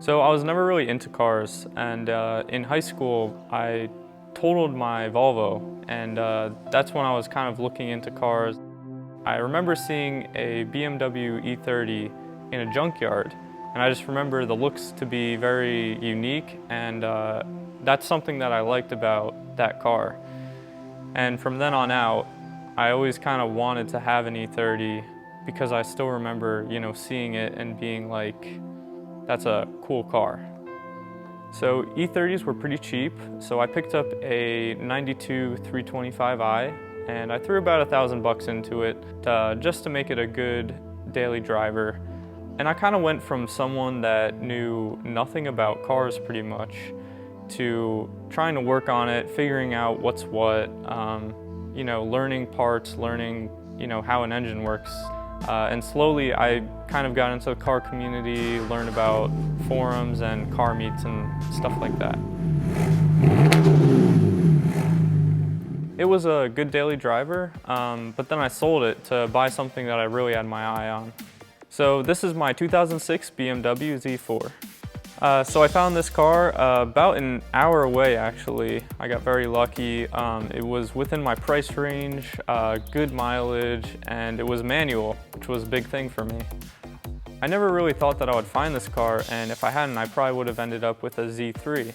So I was never really into cars, and in high school I totaled my Volvo, and that's when I was kind of looking into cars. I remember seeing a BMW E30 in a junkyard, and I just remember the looks to be very unique, and that's something that I liked about that car. And from then on out, I always kind of wanted to have an E30 because I still remember, seeing it and being like, that's a cool car. So E30s were pretty cheap, so I picked up a 92 325i, and I threw about $1,000 into it just to make it a good daily driver. And I kind of went from someone that knew nothing about cars pretty much to trying to work on it, figuring out what's what, learning parts, learning how an engine works. And slowly I kind of got into the car community, learned about forums and car meets and stuff like that. It was a good daily driver, but then I sold it to buy something that I really had my eye on. So this is my 2006 BMW Z4. So I found this car about an hour away actually. I got very lucky. It was within my price range, good mileage, and it was manual, which was a big thing for me. I never really thought that I would find this car, and if I hadn't, I probably would have ended up with a Z3.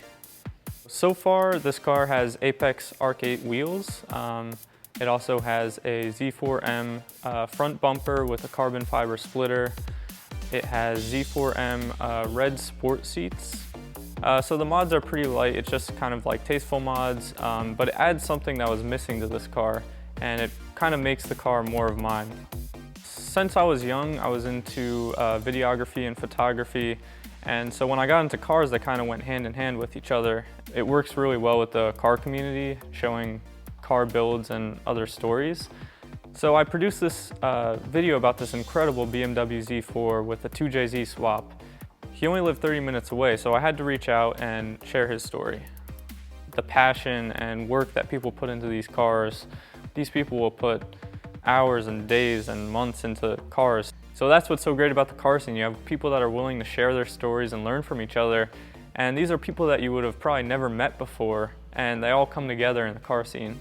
So far, this car has Apex Arc 8 wheels. It also has a Z4M front bumper with a carbon fiber splitter. It has Z4M red sport seats. So the mods are pretty light. It's just kind of like tasteful mods, but it adds something that was missing to this car, and it kind of makes the car more of mine. Since I was young, I was into videography and photography, and so when I got into cars, they kind of went hand in hand with each other. It works really well with the car community, showing car builds and other stories. So I produced this video about this incredible BMW Z4 with a 2JZ swap. He only lived 30 minutes away, so I had to reach out and share his story. The passion and work that people put into these cars, these people will put hours and days and months into cars. So that's what's so great about the car scene. You have people that are willing to share their stories and learn from each other, and these are people that you would have probably never met before, and they all come together in the car scene.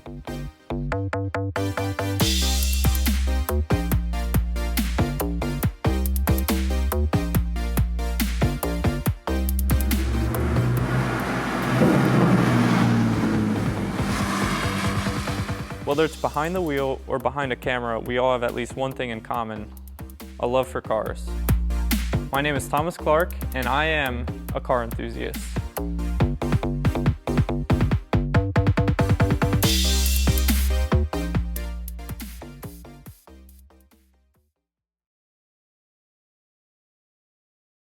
Whether it's behind the wheel or behind a camera, we all have at least one thing in common: a love for cars. My name is Thomas Clark, and I am a car enthusiast.